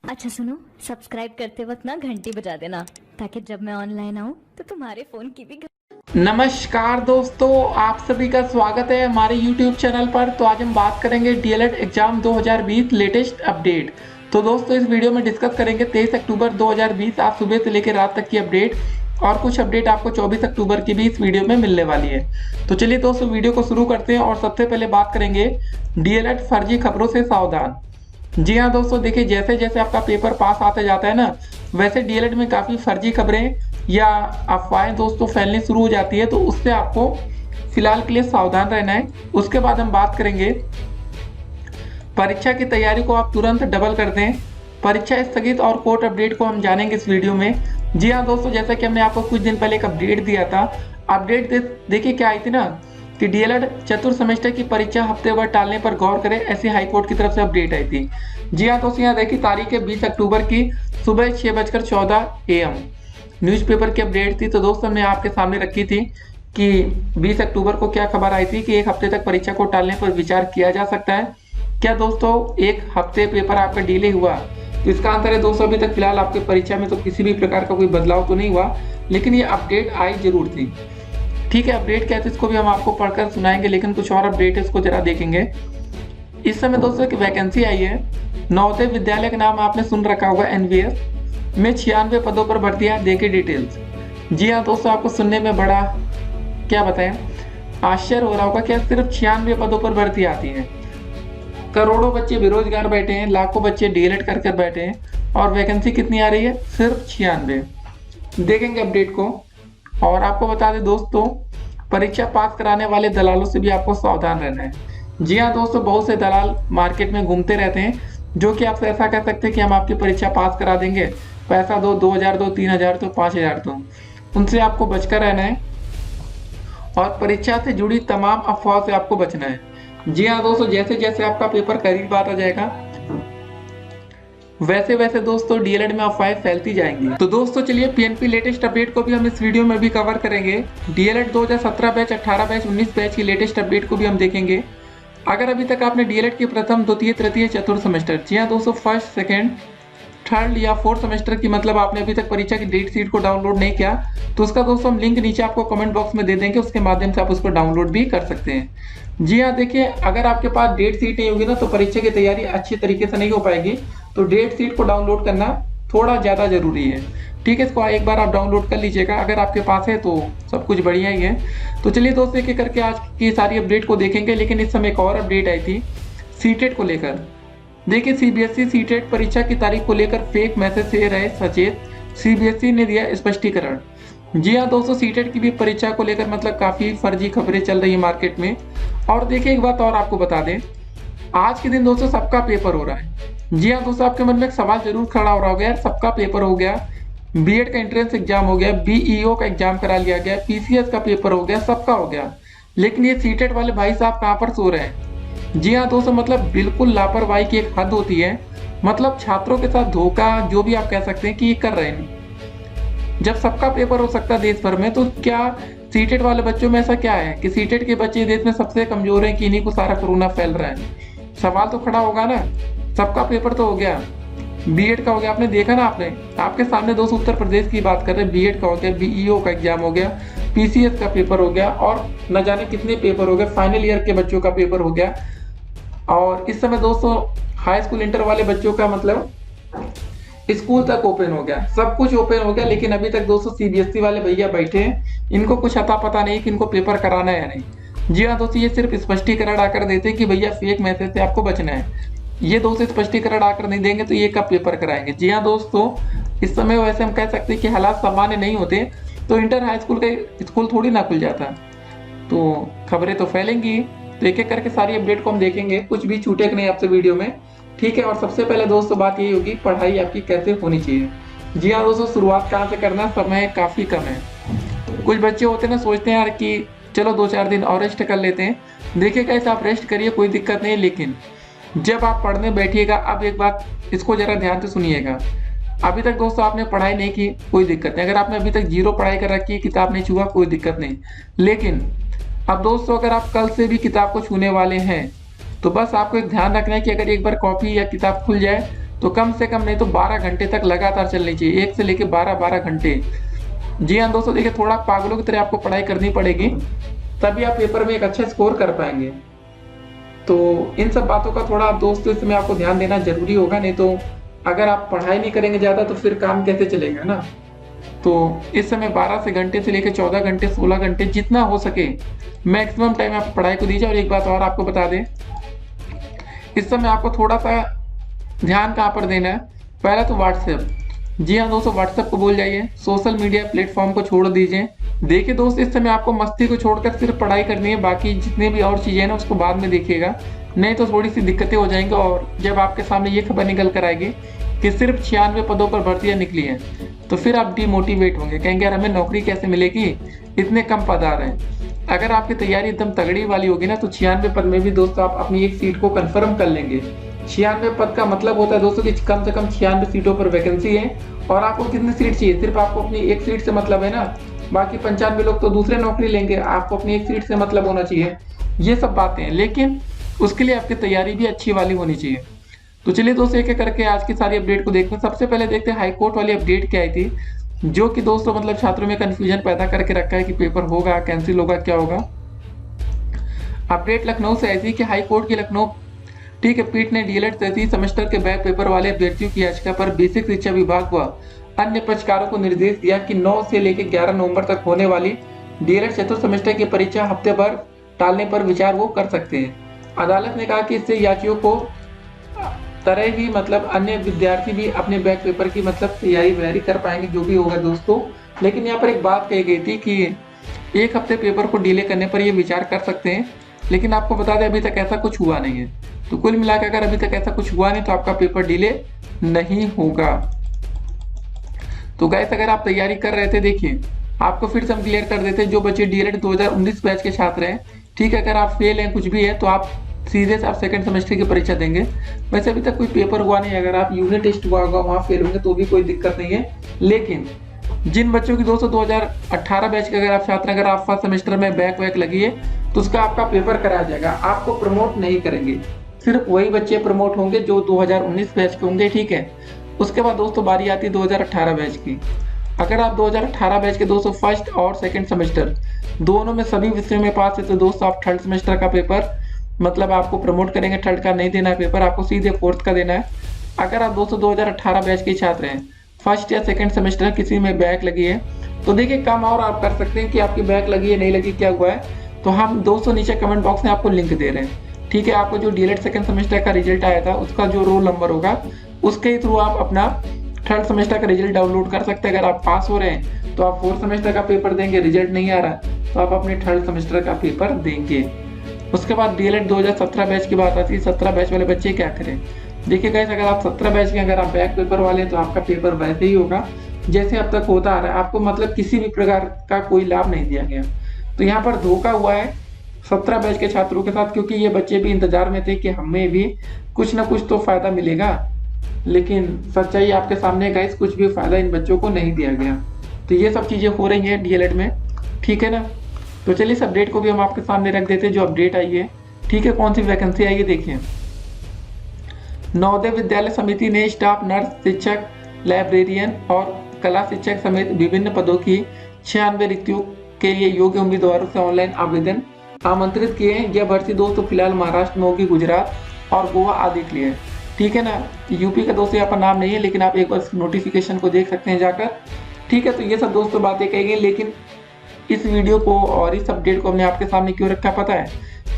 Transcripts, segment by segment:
अच्छा सुनो, सब्सक्राइब करते वक्त ना घंटी बजा देना ताकि जब मैं ऑनलाइन आऊँ तो तुम्हारे फोन की भी नमस्कार दोस्तों, आप सभी का स्वागत है हमारे YouTube चैनल पर। तो आज हम बात करेंगे डीएलएड एग्जाम 2020 लेटेस्ट अपडेट। तो दोस्तों इस वीडियो में डिस्कस करेंगे 23 अक्टूबर 2020 आज सुबह से लेकर रात तक की अपडेट, और कुछ अपडेट आपको 24 अक्टूबर की भी इस वीडियो में मिलने वाली है। तो चलिए दोस्तों वीडियो को शुरू करते हैं और सबसे पहले बात करेंगे डीएलएड फर्जी खबरों से सावधान। जी हाँ दोस्तों, देखिए जैसे जैसे आपका पेपर पास आता जाता है ना, वैसे डीएलएड में काफ़ी फर्जी खबरें या अफवाहें दोस्तों फैलनी शुरू हो जाती है, तो उससे आपको फिलहाल के लिए सावधान रहना है। उसके बाद हम बात करेंगे परीक्षा की तैयारी को आप तुरंत डबल कर दें, परीक्षा स्थगित और कोर्ट अपडेट को हम जानेंगे इस वीडियो में। जी हाँ दोस्तों, जैसा कि हमने आपको कुछ दिन पहले एक अपडेट दिया था, अपडेट देखिए क्या आई थी ना कि डीएलएड चतुर्थ सेमेस्टर की परीक्षा हफ्ते भर टालने पर गौर करें, ऐसी हाईकोर्ट की तरफ से अपडेट आई थी। जी हाँ दोस्तों, यहाँ देखिए तारीख है 20 अक्टूबर की सुबह 6:14 AM न्यूज़पेपर की अपडेट थी। तो दोस्तों हमने आपके सामने रखी थी कि 20 अक्टूबर को क्या खबर आई थी कि एक हफ्ते तक परीक्षा को टालने पर विचार किया जा सकता है। क्या दोस्तों एक हफ्ते पेपर आपका डिले हुआ? तो इसका आंसर है दोस्तों अभी तक फिलहाल आपके परीक्षा में तो किसी भी प्रकार का कोई बदलाव तो नहीं हुआ, लेकिन ये अपडेट आई जरूर थी। ठीक है, अपडेट क्या है इसको भी हम आपको पढ़कर सुनाएंगे, लेकिन कुछ और अपडेट है इसको जरा देखेंगे। इस समय दोस्तों एक वैकेंसी आई है नवोदय विद्यालय का नाम आपने सुन रखा होगा, NVS में 96 पदों पर भर्तियां, देखिए डिटेल्स। जी हाँ दोस्तों, आपको सुनने में बड़ा क्या बताएं आश्चर्य हो रहा होगा, क्या सिर्फ 96 पदों पर भर्ती आती है। करोड़ों बच्चे बेरोजगार बैठे हैं, लाखों बच्चे डीएलएड कर कर बैठे हैं, और वैकेंसी कितनी आ रही है? सिर्फ 96। देखेंगे अपडेट को। और आपको बता दें दोस्तों, परीक्षा पास कराने वाले दलालों से भी आपको सावधान रहना है। जी हाँ दोस्तों, बहुत से दलाल मार्केट में घूमते रहते हैं जो कि आपसे ऐसा कह सकते हैं कि हम आपकी परीक्षा पास करा देंगे, पैसा दो, 2000 दो, 3000 दो, 5000 दो। उनसे आपको बचकर रहना है और परीक्षा से जुड़ी तमाम अफवाहों से आपको बचना है। जी हाँ दोस्तों, जैसे जैसे आपका पेपर करीब आता जाएगा वैसे वैसे दोस्तों डीएलएड में अफवाहें फैलती जाएंगी। तो दोस्तों चलिए पीएनपी लेटेस्ट अपडेट को भी हम इस वीडियो में भी कवर करेंगे। डीएलएड 2017 बैच, 18 बैच, 19 बैच की लेटेस्ट अपडेट को भी हम देखेंगे। अगर अभी तक आपने डीएलएड की प्रथम, द्वितीय, तृतीय, चतुर्थ सेमेस्टर, जी हाँ दोस्तों फर्स्ट, सेकेंड, थर्ड या फोर्थ सेमेस्टर की मतलब आपने अभी तक परीक्षा की डेट शीट को डाउनलोड नहीं किया, तो उसका दोस्तों हम लिंक नीचे आपको कमेंट बॉक्स में दे देंगे, उसके माध्यम से आप उसको डाउनलोड भी कर सकते हैं। जी हाँ, देखिए अगर आपके पास डेट शीट नहीं होगी ना तो परीक्षा की तैयारी अच्छी तरीके से नहीं हो पाएगी। तो डेट शीट को डाउनलोड करना थोड़ा ज़्यादा जरूरी है। ठीक है, इसको एक बार आप डाउनलोड कर लीजिएगा, अगर आपके पास है तो सब कुछ बढ़िया ही है। तो चलिए दोस्तों एक एक करके आज की सारी अपडेट को देखेंगे, लेकिन इस समय एक और अपडेट आई थी सीटेट को लेकर। देखिए सीबीएसई सीटेट परीक्षा की तारीख को लेकर फेक मैसेज से रहे सचेत, सीबीएसई ने दिया स्पष्टीकरण। जी हाँ दोस्तों, सीटेट की भी परीक्षा को लेकर मतलब काफ़ी फर्जी खबरें चल रही है मार्केट में। और देखिए एक बात और आपको बता दें, आज के दिन दोस्तों सबका पेपर हो रहा है। जी हाँ दोस्तों, आपके मन में एक सवाल जरूर खड़ा हो रहा होगा, यार सबका पेपर हो गया, बीएड का एंट्रेंस एग्जाम हो गया, बीईओ का एग्जाम करा लिया गया, पीसीएस का पेपर हो गया, सबका हो गया, लेकिन ये सीटेट वाले भाई साहब कहाँ पर सो रहे हैं? जी हाँ दोस्तों, मतलब बिल्कुल लापरवाही की एक हद होती है। मतलब छात्रों के साथ धोखा, जो भी आप कह सकते हैं कि ये कर रहे हैं। जब सबका पेपर हो सकता है देश भर में, तो क्या सीटेट वाले बच्चों में ऐसा क्या है कि सीटेट के बच्चे देश में सबसे कमजोर हैं कि इन्हीं को सारा कोरोना फैल रहा है? सवाल तो खड़ा होगा ना। सबका पेपर तो हो गया, बीएड का हो गया, आपने देखा ना, आपके सामने दोस्तों उत्तर प्रदेश की बात कर रहे हैं, बीएड का हो गया, बीईओ का एग्जाम हो गया, पीसीएस का पेपर हो गया, और न जाने कितने पेपर हो गए, फाइनल ईयर के बच्चों का पेपर हो गया। और इस समय दोस्तों हाई स्कूल इंटर वाले बच्चों का मतलब स्कूल तक ओपन हो गया, सब कुछ ओपन हो गया, लेकिन अभी तक दोस्तों सीबीएसई वाले भैया बैठे हैं, इनको कुछ अता पता नहीं कि इनको पेपर कराना है या नहीं। जी हाँ दोस्तों, ये सिर्फ स्पष्टीकरण आकर देते हैं कि भैया फेक मैसेज से आपको बचना है। ये दोस्तों स्पष्टीकरण आकर नहीं देंगे तो ये कब पेपर कराएंगे? जी हाँ दोस्तों, इस समय वैसे हम कह सकते हैं कि हालात सामान्य नहीं होते तो इंटर हाई स्कूल का स्कूल थोड़ी ना खुल जाता, तो खबरें तो फैलेंगी। तो एक एक करके सारी अपडेट को हम देखेंगे, कुछ भी छूटेगा नहीं आपसे वीडियो में। ठीक है, और सबसे पहले दोस्तों बात यही होगी पढ़ाई आपकी कैसे होनी चाहिए। जी हाँ दोस्तों, शुरुआत कहाँ से करना, समय काफ़ी कम है। कुछ बच्चे होते हैं ना, सोचते हैं यार कि चलो 2-4 दिन और रेस्ट कर लेते हैं। देखिए कैसे आप रेस्ट करिए, कोई दिक्कत नहीं, लेकिन जब आप पढ़ने बैठिएगा, अब एक बात इसको जरा ध्यान से सुनिएगा। अभी तक दोस्तों आपने पढ़ाई नहीं की, कोई दिक्कत नहीं। अगर आपने अभी तक जीरो पढ़ाई कर रखी है, किताब नहीं छुआ, कोई दिक्कत नहीं। लेकिन अब दोस्तों अगर आप कल से भी किताब को छूने वाले हैं, तो बस आपको एक ध्यान रखना है कि अगर एक बार कॉपी या किताब खुल जाए तो कम से कम नहीं तो 12 घंटे तक लगातार चलनी चाहिए, 1 से लेके 12 घंटे। जी हाँ दोस्तों, देखिए थोड़ा पागलों की तरह आपको पढ़ाई करनी पड़ेगी, तभी आप पेपर में एक अच्छा स्कोर कर पाएंगे। तो इन सब बातों का थोड़ा दोस्तों इसमें आपको ध्यान देना जरूरी होगा, नहीं तो अगर आप पढ़ाई नहीं करेंगे ज़्यादा तो फिर काम कैसे चलेगा ना। तो इस समय 12 से घंटे से लेकर 14 घंटे 16 घंटे जितना हो सके मैक्सिमम टाइम आप पढ़ाई को दीजिए। और एक बात और आपको बता दें, इस समय आपको थोड़ा सा ध्यान कहाँ पर देना है, पहला तो व्हाट्सएप। जी हाँ दोस्तों, व्हाट्सएप को भूल जाइए, सोशल मीडिया प्लेटफॉर्म को छोड़ दीजिए। देखिए दोस्त, इस समय आपको मस्ती को छोड़कर सिर्फ पढ़ाई करनी है, बाकी जितने भी और चीज़ें हैं ना उसको बाद में देखिएगा, नहीं तो थोड़ी सी दिक्कतें हो जाएंगी। और जब आपके सामने ये खबर निकल कर आएगी कि सिर्फ 96 पदों पर भर्तियाँ निकली हैं, तो फिर आप डिमोटिवेट होंगे, कहेंगे यार हमें नौकरी कैसे मिलेगी, इतने कम पद आ रहे हैं। अगर आपकी तैयारी एकदम तगड़ी वाली होगी ना तो 96 पद में भी दोस्तों आप अपनी एक सीट को कन्फर्म कर लेंगे। 96 पद का मतलब होता है दोस्तों कि कम से कम 96 सीटों पर वैकेंसी है, और आपको कितनी सीट चाहिए, सिर्फ आपको अपनी एक सीट से मतलब है ना, बाकी 95 लोग तो दूसरे नौकरी लेंगे, आपको अपनी एक सीट से मतलब होना चाहिए। ये सब बातें हैं, लेकिन उसके लिए आपकी तैयारी भी अच्छी वाली होनी चाहिए। तो चलिए दोस्तों, एक एक करके आज की सारी अपडेट को देखते हैं। सबसे पहले देखते हैं हाईकोर्ट वाली अपडेट क्या आई थी, जो कि दोस्तों मतलब छात्रों में कंफ्यूजन पैदा करके रखा है कि पेपर होगा कैंसिल होगा क्या होगा। अपडेट लखनऊ से आई थी कि हाईकोर्ट की लखनऊ पीठ ने डीएलएड तृतीय सेमेस्टर के बैक पेपर वाले अभ्यर्थियों की याचिका पर बेसिक शिक्षा विभाग व अन्य पक्षकारों को निर्देश दिया कि 9 से लेकर 11 नवंबर तक होने वाली डीएलएड चतुर्थ सेमेस्टर की परीक्षा हफ्ते भर टालने पर विचार वो कर सकते हैं। अदालत ने कहा कि इससे याचियों को तरह ही मतलब अन्य विद्यार्थी भी अपने बैक पेपर की मतलब तैयारी कर पाएंगे, जो भी होगा दोस्तों। लेकिन यहाँ पर एक बात कही गई थी कि एक हफ्ते पेपर को डिले करने पर ये विचार कर सकते हैं, लेकिन आपको बता दें अभी तक ऐसा कुछ हुआ नहीं है। तो कुल मिलाकर अगर अभी तक ऐसा कुछ हुआ नहीं तो आपका पेपर डिले नहीं होगा। तो गाइस, अगर आप तैयारी कर रहे थे, देखिए आपको फिर से हम क्लियर कर देते हैं, जो बच्चे डीएलएड 2019 बैच के छात्र हैं, ठीक है, अगर आप फेल हैं कुछ भी है तो आप सीधे से आप सेकंड सेमेस्टर की परीक्षा देंगे। वैसे अभी तक कोई पेपर हुआ नहीं, अगर आप यूनिट टेस्ट हुआ होगा वहाँ फेल होंगे तो भी कोई दिक्कत नहीं है। लेकिन जिन बच्चों की दोस्तों 2018 बैच के अगर आप छात्र अगर आप फर्स्ट सेमेस्टर में बैक वैक लगी है तो उसका आपका पेपर कराया जाएगा, आपको प्रमोट नहीं करेंगे। सिर्फ वही बच्चे प्रमोट होंगे जो 2019 बैच के होंगे, ठीक है। उसके बाद दोस्तों बारी आती है 2018 बैच की। अगर आप 2018 बैच के दोस्तों फर्स्ट और सेकंड सेमेस्टर दोनों में सभी विषयों में पास है तो दोस्तों आप थर्ड सेमेस्टर का पेपर मतलब आपको प्रमोट करेंगे, थर्ड का नहीं देना है पेपर, आपको सीधे फोर्थ का देना है। अगर आप दोस्तों 2018 बैच के छात्र हैं, फर्स्ट या सेकंड सेमेस्टर किसी में बैक लगी है तो देखिए कम और आप कर सकते हैं कि आपकी बैक लगी है नहीं लगी क्या हुआ है। तो हम दोस्तों नीचे कमेंट बॉक्स में आपको लिंक दे रहे हैं, ठीक है। आपको जो डीएलएड सेकंड सेमेस्टर का रिजल्ट आया था उसका जो रोल नंबर होगा उसके थ्रू आप अपना थर्ड सेमेस्टर का रिजल्ट डाउनलोड कर सकते हैं। अगर आप पास हो रहे हैं तो आप फोर्थ सेमेस्टर का पेपर देंगे, रिजल्ट नहीं आ रहा तो आप अपने थर्ड सेमेस्टर का पेपर देंगे। उसके बाद डीएलएड 2017 बैच की बात आती है, 17 बैच वाले बच्चे क्या करें। देखिए गाइस, अगर आप 17 बैच के अगर आप बैक पेपर वाले तो आपका पेपर वैसे ही होगा जैसे अब तक होता आ रहा है, आपको मतलब किसी भी प्रकार का कोई लाभ नहीं दिया गया। तो यहाँ पर धोखा हुआ है 17 बैच के छात्रों के साथ, क्योंकि ये बच्चे भी इंतजार में थे कि हमें भी कुछ ना कुछ तो फायदा मिलेगा, लेकिन सच्चाई आपके सामने गाइस, कुछ भी फायदा इन बच्चों को नहीं दिया गया। तो ये सब चीजें हो रही हैं डीएलएड में, ठीक है ना। तो चलिए इस अपडेट को भी हम आपके सामने रख देते हैं, जो अपडेट आई है, ठीक है। कौन सी वैकेंसी आई है देखिए। नवोदय विद्यालय समिति ने स्टाफ नर्स, शिक्षक, लाइब्रेरियन और कला शिक्षक समेत विभिन्न पदों की 96 रिक्तियों के लिए योग्य उम्मीदवारों से ऑनलाइन आवेदन आमंत्रित किए हैं। यह भर्ती दोस्तों फिलहाल महाराष्ट्र में होगी, गुजरात और गोवा आदि के लिए, ठीक है ना। यूपी का दोस्तों यहाँ पर नाम नहीं है, लेकिन आप एक बार नोटिफिकेशन को देख सकते हैं जाकर, ठीक है। तो ये सब दोस्तों बातें कही गई, लेकिन इस वीडियो को और इस अपडेट को हमने आपके सामने क्यों रखा पता है,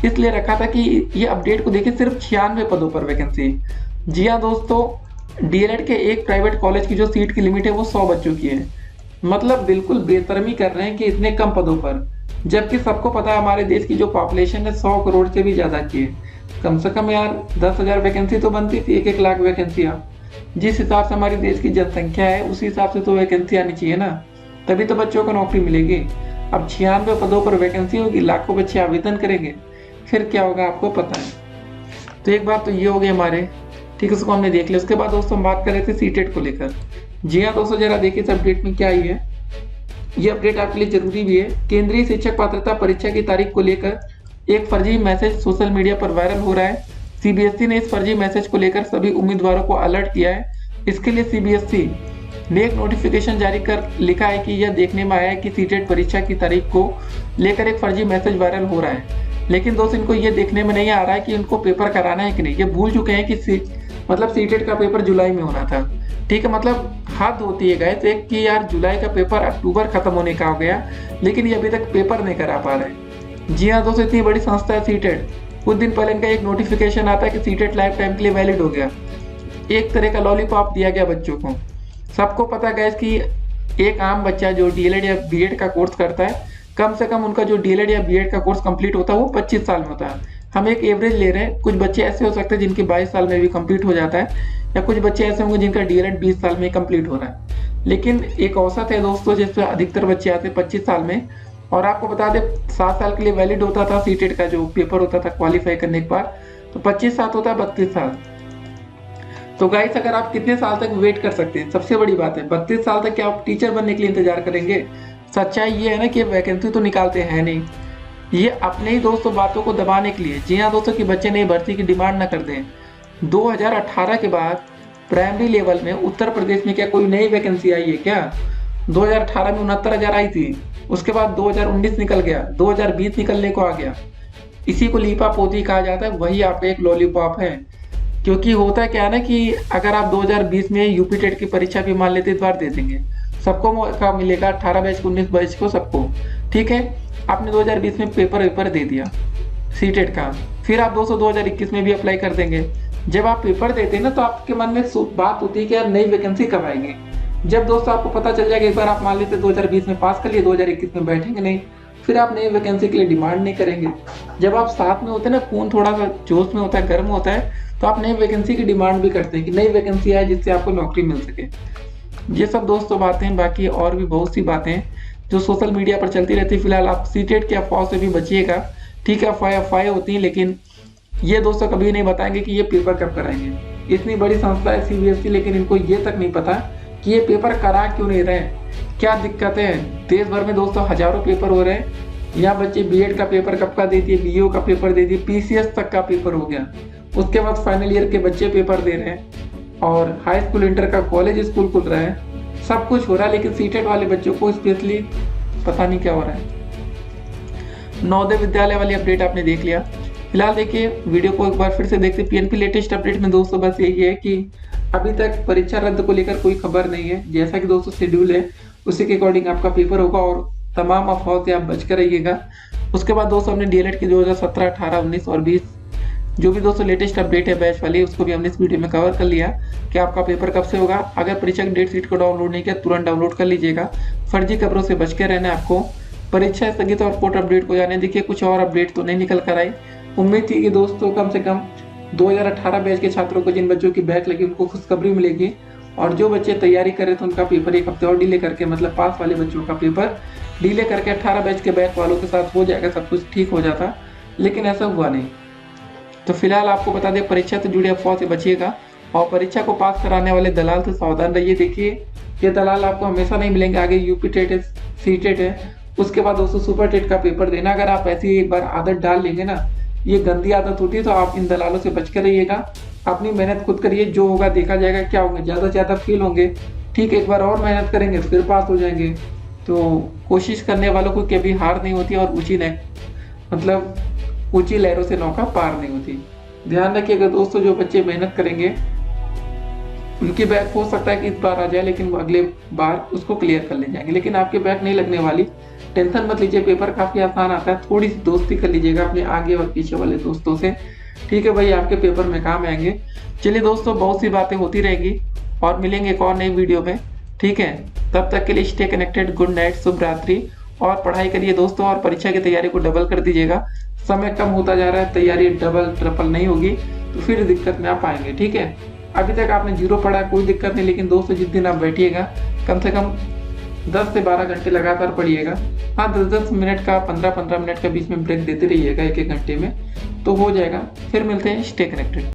इसलिए रखा था कि ये अपडेट को देखिए सिर्फ 96 पदों पर वैकेंसी। जी हाँ दोस्तों, डीएलएड के एक प्राइवेट कॉलेज की जो सीट की लिमिट है वो 100 बच्चों की है। मतलब बिल्कुल बेशर्मी कर रहे हैं कि इतने कम पदों पर, जबकि सबको पता है हमारे देश की जो पॉपुलेशन है 100 करोड़ से भी ज्यादा की है। कम से कम यार 10,000 वैकेंसी तो बनती थी, 1-1 लाख वैकेंसियाँ। जिस हिसाब से हमारी देश की जनसंख्या है उसी हिसाब से तो वैकेंसी आनी चाहिए ना, तभी तो बच्चों को नौकरी मिलेगी। अब 96 पदों पर वैकेंसी होगी, लाखों बच्चे आवेदन करेंगे, फिर क्या होगा आपको पता है। तो एक बात तो ये हो गई हमारे, ठीक है, उसको हमने देख लिया। उसके बाद दोस्तों हम बात कर रहे थे सीटेट को लेकर। जी हाँ दोस्तों, जरा देखिए इस अपडेट में क्या आई है। ये अपडेट आपके लिए जरूरी भी है। केंद्रीय शिक्षक पात्रता परीक्षा की तारीख को लेकर एक फर्जी मैसेज सोशल मीडिया पर वायरल हो रहा है। सीबीएसई ने इस फर्जी मैसेज को लेकर सभी उम्मीदवारों को अलर्ट किया है। इसके लिए सीबीएसई ने एक नोटिफिकेशन जारी कर लिखा है कि यह देखने में आया है कि सीटेट परीक्षा की तारीख को लेकर एक फर्जी मैसेज वायरल हो रहा है। लेकिन दोस्त इनको ये देखने में नहीं आ रहा है कि उनको पेपर कराना है कि नहीं। ये भूल चुके हैं कि सीटेट का पेपर जुलाई में होना था। ठीक है, मतलब हद होती है गाइस एक कि यार जुलाई का पेपर अक्टूबर खत्म होने का हो गया, लेकिन ये अभी तक पेपर नहीं करा पा रहे। जी हाँ दोस्तों, इतनी बड़ी संस्था है सीटेट। कुछ दिन पहले इनका एक नोटिफिकेशन आता है कि सीटेट लाइफ टाइम के लिए वैलिड हो गया। एक तरह का लॉलीपॉप दिया गया बच्चों को। सबको पता है कि एक आम बच्चा जो डीएलएड या बीएड का कोर्स करता है, कम से कम उनका जो डीएलएड या बीएड का कोर्स कंप्लीट होता है वो 25 साल में होता है। हम एक एवरेज ले रहे हैं। कुछ बच्चे ऐसे हो सकते हैं जिनके 22 साल में भी कंप्लीट हो जाता है, या कुछ बच्चे ऐसे होंगे जिनका डीएलएड 20 साल में कंप्लीट हो रहा है। लेकिन एक औसत है दोस्तों जिसपे अधिकतर बच्चे आते हैं 25 साल में। और आपको बता दें 7 साल के लिए वैलिड होता था सीटेट का जो पेपर होता था क्वालिफाई करने के बाद, तो 25 साल होता है 32 साल। तो गाइस अगर आप कितने साल तक वेट कर सकते हैं, सबसे बड़ी बात है 32 साल तक क्या आप टीचर बनने के लिए इंतजार करेंगे? सच्चाई ये है ना कि वैकेंसी तो निकालते हैं नहीं, ये अपने ही दोस्तों बातों को दबाने के लिए। जी हाँ दोस्तों, कि बच्चे नई भर्ती की डिमांड ना कर दें। 2018 के बाद प्राइमरी लेवल में उत्तर प्रदेश में क्या कोई नई वैकेंसी आई है क्या? 2018 में 69,000 आई थी, उसके बाद 2019 निकल गया, 2020 निकलने को आ गया। इसी को लीपा पोती कहा जाता है, वही आपका एक लॉलीपॉप है। क्योंकि होता क्या है ना कि अगर आप 2020 में यूपी टेट की परीक्षा भी मान लेते इस बार दे देंगे, सबको मौका मिलेगा, 18 बैच को 19 बैच को सबको। ठीक है, आपने 2020 में पेपर दे दिया सीटेट का, फिर आप 2021 में भी अप्लाई कर देंगे। जब आप पेपर देते हैं ना तो आपके मन में बात होती है कि यार नई वैकेंसी कब आएगी। जब दोस्तों आपको पता चल जाएगा, एक बार आप मान लेते 2020 में पास कर लिए, 2021 में बैठेंगे नहीं, फिर आप नई वैकेंसी के लिए डिमांड नहीं करेंगे। जब आप साथ में होते हैं ना, खून थोड़ा सा जोश में होता है, गर्म होता है, तो आप नई वैकेंसी की डिमांड भी करते हैं कि नई वैकेंसी आए जिससे आपको नौकरी मिल सके। ये सब दोस्तों बातें हैं, बाकी और भी बहुत सी बातें हैं जो सोशल मीडिया पर चलती रहती है। फिलहाल आप सीटेट की अफवाह से भी बचिएगा। ठीक है, अफवाहें होती हैं, लेकिन ये दोस्तों कभी नहीं बताएंगे कि ये पेपर कब कराएंगे। इतनी बड़ी संस्था है सीबीएसई, लेकिन इनको ये तक नहीं पता कि ये पेपर करा क्यों नहीं रहे, क्या दिक्कतें हैं। देश भर में दोस्तों हजारों पेपर हो रहे हैं। यहाँ बच्चे बीएड का पेपर कब का दे दिए, बीओ का पेपर दे दिए, पीसीएस तक का पेपर हो गया। उसके बाद फाइनल ईयर के बच्चे पेपर दे रहे हैं, और हाई स्कूल इंटर का कॉलेज स्कूल खुल रहा है, सब कुछ हो रहा है। लेकिन सीटेट वाले बच्चों को स्पेशली पता नहीं क्या हो रहा है। नवोदय विद्यालय वाली अपडेट आपने देख लिया। फिलहाल देखिए वीडियो को एक बार फिर से देखते। पीएनपी लेटेस्ट अपडेट में दोस्तों बस यही है कि अभी तक परीक्षा रद्द को लेकर कोई खबर नहीं है। जैसा कि दोस्तों शेड्यूल है उसी के अकॉर्डिंग आपका पेपर होगा, और तमाम अफवाहों से आप बच कर रहिएगा। उसके बाद दोस्तों हमने डीएलएड की 2017, 18, 19 और 20 जो भी दोस्तों लेटेस्ट अपडेट है बैच वाली, उसको भी हमने इस वीडियो में कवर कर लिया कि आपका पेपर कब से होगा। अगर परीक्षा की डेट शीट को डाउनलोड नहीं किया तुरंत डाउनलोड कर लीजिएगा। फर्जी खबरों से बच के रहना है आपको। परीक्षा स्थगित और कोर्ट अपडेट को जाने देखिए, कुछ और अपडेट तो नहीं निकल कर आई। उम्मीद थी कि दोस्तों कम से कम 2018 बैच के छात्रों को, जिन बच्चों की बैक लगी, उनको खुशखबरी मिलेगी, और जो बच्चे तैयारी कर रहे थे उनका पेपर एक हफ्ते और डिले करके, मतलब पास वाले बच्चों का पेपर डिले करके 18 बैच के बैक वालों के साथ हो जाएगा, सब कुछ ठीक हो जाता। लेकिन ऐसा हुआ नहीं। तो फिलहाल आपको बता दें परीक्षा से जुड़े अफवाह से बचिएगा, और परीक्षा को पास कराने वाले दलाल से सावधान रहिए। देखिए ये दलाल आपको हमेशा नहीं मिलेंगे। आगे यूपी टेट है, सी टेट है, उसके बाद दोस्तों सुपर टेट का पेपर देना। अगर आप ऐसी एक बार आदत डाल लेंगे ना, ये गंदी आदत होती है, तो आप इन दलालों से बच कर रहिएगा। अपनी मेहनत खुद करिए, जो होगा देखा जाएगा। क्या होंगे, ज़्यादा से ज़्यादा फेल होंगे, ठीक, एक बार और मेहनत करेंगे फिर पास हो जाएंगे। तो कोशिश करने वालों को कभी हार नहीं होती, और ऊंची लहरों से नौका पार नहीं होती। ध्यान रखिएगा दोस्तों, जो बच्चे मेहनत करेंगे उनकी बैक हो सकता है कि इस बार आ जाए, लेकिन वो अगले बार उसको क्लियर कर ले जाएंगे। लेकिन आपके बैक नहीं लगने वाली, टेंशन मत लीजिए। पेपर काफ़ी आसान आता है। थोड़ी सी दोस्ती कर लीजिएगा अपने आगे और पीछे वाले दोस्तों से, ठीक है भाई, आपके पेपर में काम आएंगे। चलिए दोस्तों, बहुत सी बातें होती रहेंगी, और मिलेंगे एक और नई वीडियो में, ठीक है। तब तक के लिए स्टे कनेक्टेड, गुड नाइट, शुभ रात्रि, और पढ़ाई करिए दोस्तों, और परीक्षा की तैयारी को डबल कर दीजिएगा। समय कम होता जा रहा है, तैयारी डबल ट्रिपल नहीं होगी तो फिर दिक्कत में आप आएंगे, ठीक है। अभी तक आपने 0 पढ़ा, कोई दिक्कत नहीं, लेकिन दोस्तों जिस दिन आप बैठिएगा कम से कम 10 से 12 घंटे लगातार पढ़िएगा। हाँ, 10-10 मिनट का, 15-15 मिनट का बीच में ब्रेक देते रहिएगा, 1-1 घंटे में, तो हो जाएगा। फिर मिलते हैं, स्टे कनेक्टेड।